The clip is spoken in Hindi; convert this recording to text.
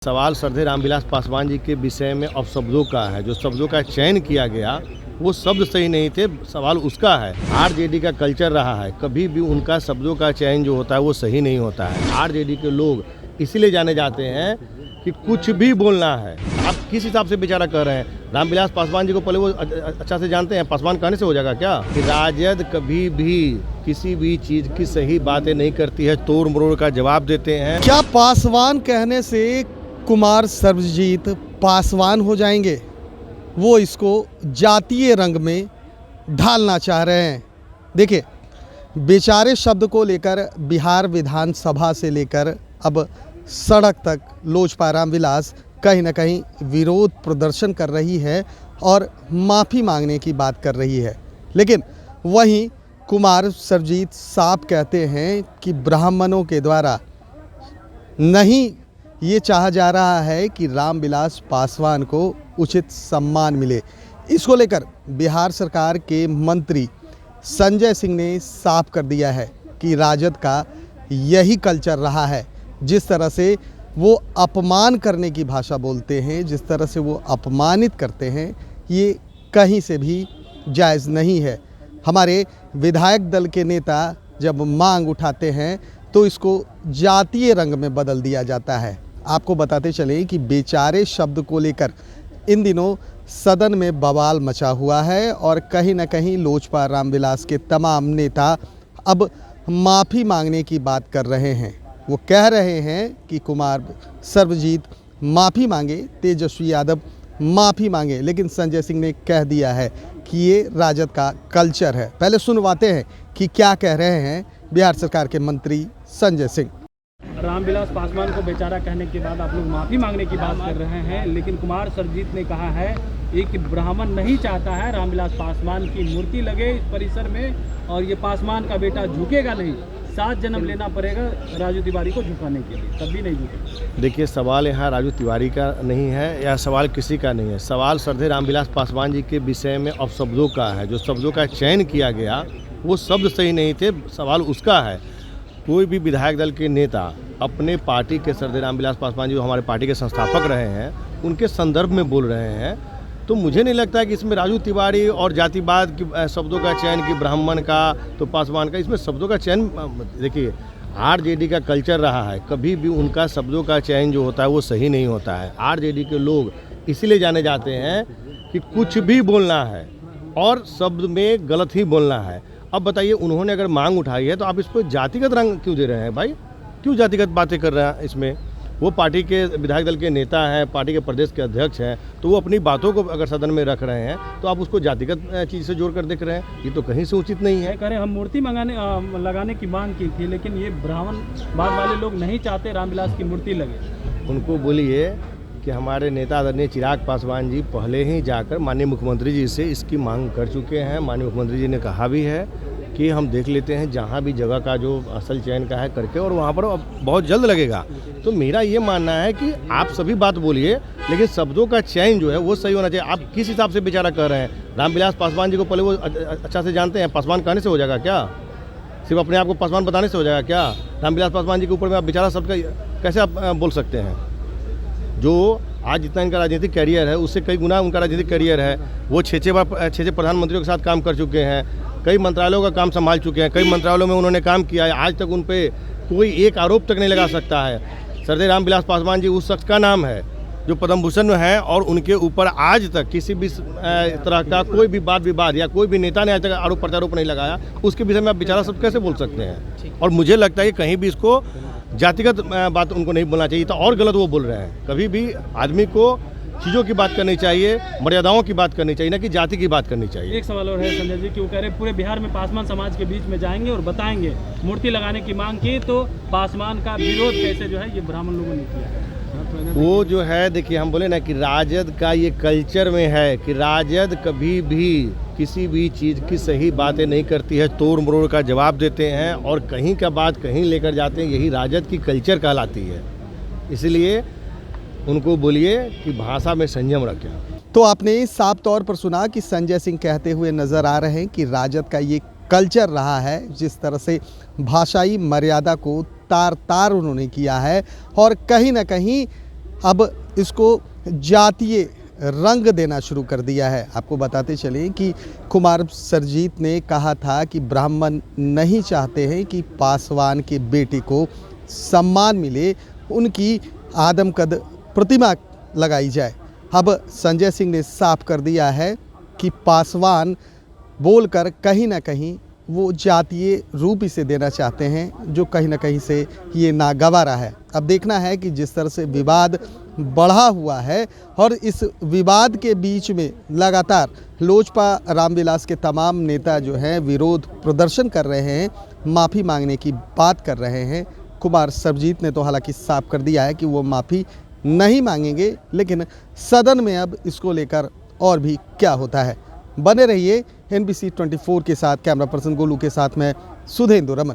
सवाल श्रद्धेय रामविलास पासवान जी के विषय में अपशब्दों का है। जो शब्दों का चयन किया गया वो शब्द सही नहीं थे, सवाल उसका है। आरजेडी का कल्चर रहा है, कभी भी उनका शब्दों का चयन जो होता है वो सही नहीं होता है। आरजेडी के लोग इसीलिए जाने जाते हैं कि कुछ भी बोलना है। आप किस हिसाब से बेचारा कह रहे हैं? रामविलास पासवान जी को पहले वो अच्छा से जानते हैं, पासवान कहने से हो जाएगा क्या? कि राजद कभी भी किसी भी चीज की सही बातें नहीं करती है, तोड़ मरोड़ का जवाब देते हैं। क्या पासवान कहने से कुमार सर्वजीत पासवान हो जाएंगे? वो इसको जातीय रंग में ढालना चाह रहे हैं। देखिए, बेचारे शब्द को लेकर बिहार विधानसभा से लेकर अब सड़क तक लोजपा रामविलास कहीं ना कहीं विरोध प्रदर्शन कर रही है और माफ़ी मांगने की बात कर रही है। लेकिन वहीं कुमार सर्वजीत साफ कहते हैं कि ब्राह्मणों के द्वारा नहीं ये चाहा जा रहा है कि रामविलास पासवान को उचित सम्मान मिले। इसको लेकर बिहार सरकार के मंत्री संजय सिंह ने साफ कर दिया है कि राजद का यही कल्चर रहा है। जिस तरह से वो अपमान करने की भाषा बोलते हैं, जिस तरह से वो अपमानित करते हैं, ये कहीं से भी जायज़ नहीं है। हमारे विधायक दल के नेता जब मांग उठाते हैं तो इसको जातीय रंग में बदल दिया जाता है। आपको बताते चलें कि बेचारे शब्द को लेकर इन दिनों सदन में बवाल मचा हुआ है और कहीं ना कहीं लोजपा रामविलास के तमाम नेता अब माफ़ी मांगने की बात कर रहे हैं। वो कह रहे हैं कि कुमार सर्वजीत माफ़ी मांगे, तेजस्वी यादव माफ़ी मांगे, लेकिन संजय सिंह ने कह दिया है कि ये राजद का कल्चर है। पहले सुनवाते हैं कि क्या कह रहे हैं बिहार सरकार के मंत्री संजय सिंह। रामविलास पासवान को बेचारा कहने के बाद आप लोग माफ़ी मांगने की बात कर रहे हैं, लेकिन कुमार सर्वजीत ने कहा है एक ब्राह्मण नहीं चाहता है रामविलास पासवान की मूर्ति लगे इस परिसर में, और ये पासवान का बेटा झुकेगा नहीं। 7 जन्म लेना पड़ेगा राजू तिवारी को झुकाने के लिए, तब भी नहीं झुकेगा। देखिए, सवाल यहाँ राजू तिवारी का नहीं है या सवाल किसी का नहीं है। सवाल श्रद्धेय रामविलास पासवान जी के विषय में अपशब्दों का है। जो शब्दों का चयन किया गया वो शब्द सही नहीं थे, सवाल उसका है। कोई भी विधायक दल के नेता अपने पार्टी के श्रद्धेय रामविलास पासवान जी जो हमारे पार्टी के संस्थापक रहे हैं उनके संदर्भ में बोल रहे हैं, तो मुझे नहीं लगता कि इसमें राजू तिवारी और जातिवाद की शब्दों का चयन कि ब्राह्मण का तो पासवान का, इसमें शब्दों का चयन देखिए आरजेडी का कल्चर रहा है, कभी भी उनका शब्दों का चयन जो होता है वो सही नहीं होता है। आरजेडी के लोग इसीलिए जाने जाते हैं कि कुछ भी बोलना है और शब्द में गलत ही बोलना है। अब बताइए, उन्होंने अगर मांग उठाई है तो आप इस पर जातिगत रंग क्यों दे रहे हैं भाई? क्यों जातिगत बातें कर रहे हैं इसमें? वो पार्टी के विधायक दल के नेता हैं, पार्टी के प्रदेश के अध्यक्ष हैं, तो वो अपनी बातों को अगर सदन में रख रहे हैं तो आप उसको जातिगत चीज़ से जोड़ कर देख रहे हैं। ये तो कहीं से उचित नहीं है। कह रहे हम मूर्ति लगाने की मांग की थी, लेकिन ये ब्राह्मणवाद वाले लोग नहीं चाहते रामविलास की मूर्ति लगे। उनको बोलिए कि हमारे नेता आदरणीय चिराग पासवान जी पहले ही जाकर माननीय मुख्यमंत्री जी से इसकी मांग कर चुके हैं। माननीय मुख्यमंत्री जी ने कहा भी है कि हम देख लेते हैं जहाँ भी जगह का जो असल चयन का है करके, और वहाँ पर बहुत जल्द लगेगा। तो मेरा ये मानना है कि आप सभी बात बोलिए, लेकिन शब्दों का चयन जो है वो सही होना चाहिए। आप किस हिसाब से बेचारा कह रहे हैं? रामविलास पासवान जी को पहले वो अच्छा से जानते हैं, पासवान कहने से हो जाएगा क्या? सिर्फ अपने आप को पासवान बताने से हो जाएगा क्या? रामविलास पासवान जी के ऊपर में आप बेचारा शब्द का कैसे आप बोल सकते हैं? जो आज जितना इनका राजनीतिक कैरियर है उससे कई गुना उनका राजनीतिक कैरियर है। वो छः प्रधानमंत्रियों के साथ काम कर चुके हैं, कई मंत्रालयों का काम संभाल चुके हैं, कई मंत्रालयों में उन्होंने काम किया है। आज तक उन पर कोई एक आरोप तक नहीं लगा सकता है। श्रद्धेय रामविलास पासवान जी उस शख्स का नाम है जो पद्म भूषण में है, और उनके ऊपर आज तक किसी भी तरह का कोई भी वाद विवाद या कोई भी नेता ने आज तक आरोप प्रत्यारोप नहीं लगाया। उसके विषय में आप बेचारा सब कैसे बोल सकते हैं? और मुझे लगता है कि कहीं भी इसको जातिगत बात उनको नहीं बोलना चाहिए, तो और गलत वो बोल रहे हैं। कभी भी आदमी को चीज़ों की बात करनी चाहिए, मर्यादाओं की बात करनी चाहिए, ना कि जाति की बात करनी चाहिए। एक सवाल और है संजय जी कि वो कह रहे पूरे बिहार में पासवान समाज के बीच में जाएंगे और बताएंगे मूर्ति लगाने की मांग की, तो पासवान का विरोध कैसे जो है ये ब्राह्मण लोगों ने किया है। वो जो है, देखिए हम बोले ना कि राजद का ये कल्चर में है कि राजद कभी भी किसी भी चीज़ की सही बातें नहीं करती है, तोड़ मरोड़ का जवाब देते हैं और कहीं का बात कहीं लेकर जाते हैं। यही राजद की कल्चर कहलाती है। इसलिए उनको बोलिए कि भाषा में संयम रखें। तो आपने साफ तौर पर सुना कि संजय सिंह कहते हुए नज़र आ रहे हैं कि राजद का ये कल्चर रहा है, जिस तरह से भाषाई मर्यादा को तार तार उन्होंने किया है और कहीं ना कहीं अब इसको जातीय रंग देना शुरू कर दिया है। आपको बताते चलें कि कुमार सर्जीत ने कहा था कि ब्राह्मण नहीं चाहते हैं कि पासवान के बेटे को सम्मान मिले, उनकी आदमकद प्रतिमा लगाई जाए। अब संजय सिंह ने साफ कर दिया है कि पासवान बोलकर कहीं ना कहीं वो जातीय रूप इसे देना चाहते हैं, जो कहीं ना कहीं से ये नागवारा है। अब देखना है कि जिस तरह से विवाद बढ़ा हुआ है और इस विवाद के बीच में लगातार लोजपा रामविलास के तमाम नेता जो हैं विरोध प्रदर्शन कर रहे हैं, माफ़ी मांगने की बात कर रहे हैं। कुमार सर्जीत ने तो हालांकि साफ कर दिया है कि वो माफ़ी नहीं मांगेंगे, लेकिन सदन में अब इसको लेकर और भी क्या होता है। बने रहिए NBC 24 के साथ। कैमरा पर्सन गोलू के साथ मैं सुधेंदु रमन।